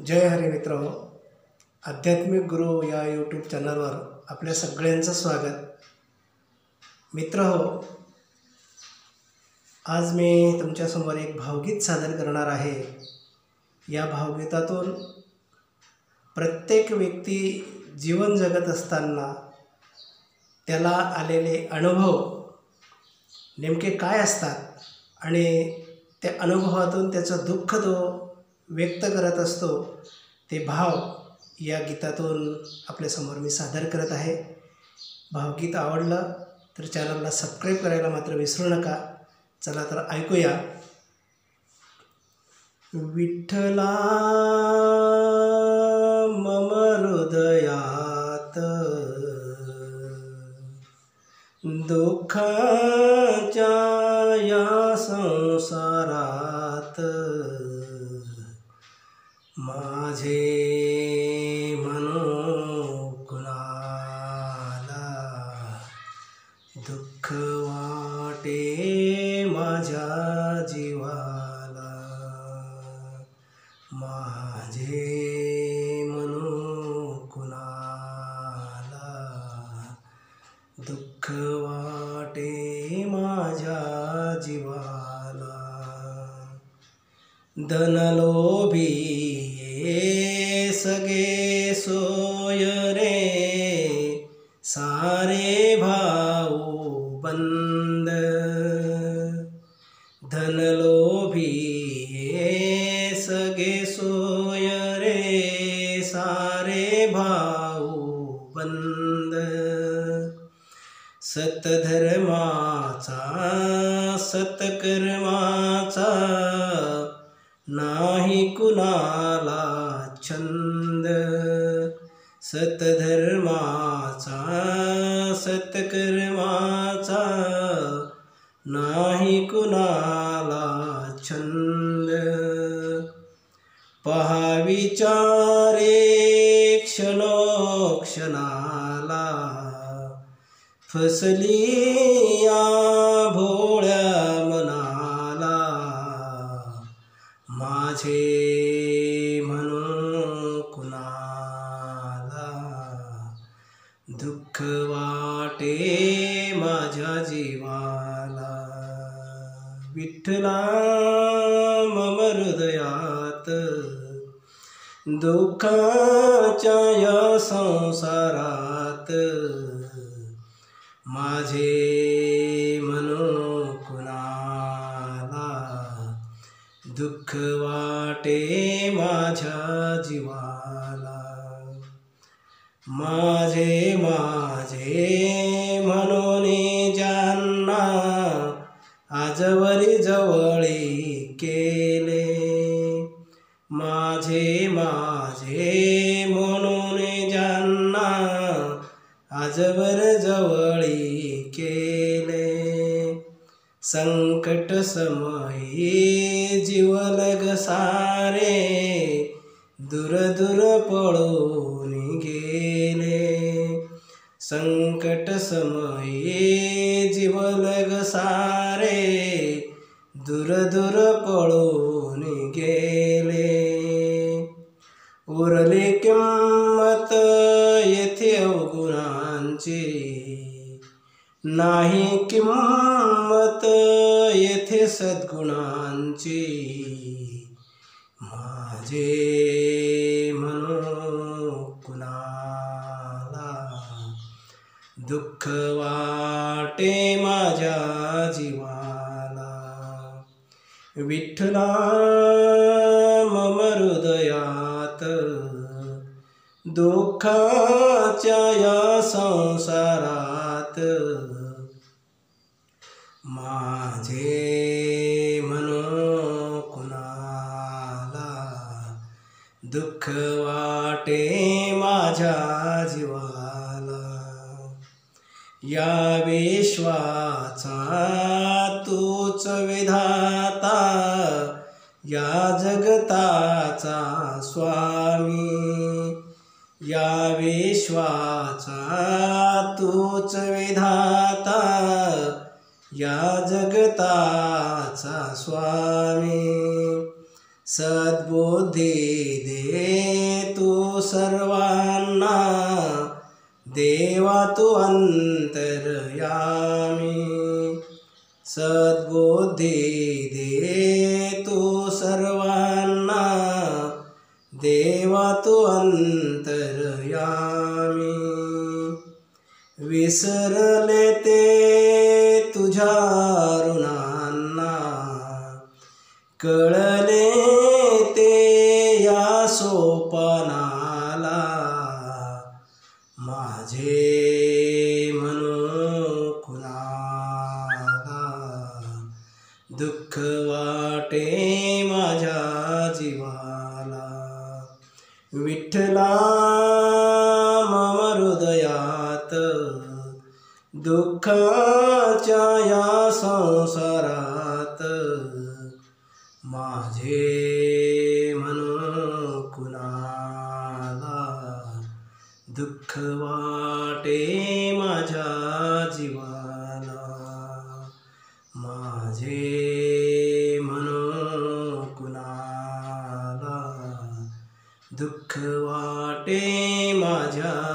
जय हरी मित्र हो. आध्यात्मिक गुरु या यूट्यूब चॅनलवर आपल्या सगळ्यांचं स्वागत. मित्र हो, आज मी तुमच्यासमोर एक भावगीत सादर करणार आहे. या भावगीतातून प्रत्येक व्यक्ती जीवन जगत असताना त्याला आलेले अनुभव नेमके काय असतात आणि त्या अनुभवातून त्याचं दुःख तो व्यक्त करत असतो, ते भाव या गीतातून आपल्यासमोर मी सादर करत आहे. भावगीत आवडलं तर चॅनलला सबस्क्राईब करायला मात्र विसरू नका. चला तर ऐकूया. विठ्ठला मम हृदयात दुःखाच्या या संसारात माझे म्हणून कुणाला दुःख वाटे माझ्या जीवाला, माझे म्हणून कुणाला दुःख वाटे माझ्या जीवाला. धनलोभी ये सगे सोय रे सारे भाऊ बंद. धनलोभी ये सगे सोय रे सारे भाऊ बंद. सतधर्माचा सत्कर्माचा नाही कुणाला छंद. सतधर्माचा सत्कर्माचा नाही कुणाला छंद. पहा विचारे क्षणोक्षणाला फसली या भोळ्या मनाला. माझे म्हणून कुणाला दुःख वाटे माझ्या जीवाला. विठ्ठला मम हृदयात दुःखाच्या या संसारात माझे म्हणून कुणाला दुःख वाटे माझ्या जीवाला. माझे माझे म्हणून ज्यांना आजवरी जवळी केले. माझे माझे म्हणून ज्यांना आजवर जवळी केले. संकट समयी जीवलग सारे दूर दूर पळून गेले. संकट समयी जीवलग सारे दूर दूर पळून गेले. उरली किंमत येथे अवगुणांची, नाही किंमत येथे सद्गुणांची. माझे म्हणून कुणाला दुःख वाटे माझ्या जीवाला. विठ्ठला मम हृदयात दुःखाच्या या संसारात माझे म्हणून कुणाला दुःख वाटे माझ्या जीवाला. या विश्वाचा तूच विधाता, या जगताचा स्वामी. या विश्वाचा तूच विधाता, या जगताचा स्वामी. सद्बुद्धी दे तू सर्वांना, देवा तू अंतर्यामी. सद्बुद्धी दे तू सर्वांना, देवा तू अंतर्यामी. विसरले ते तुझ्या ऋणांना, कळले ते या सोपानाला. माझे म्हणून कुणाला दुःख वाटे माझ्या जीवाला. विठ्ठला मम हृदयात दुःखाच्या या संसारात, माझे म्हणून कुणाला दुःख वाटे माझ्या जीवाला. माझे म्हणून कुणाला दुःख वाटे माझ्या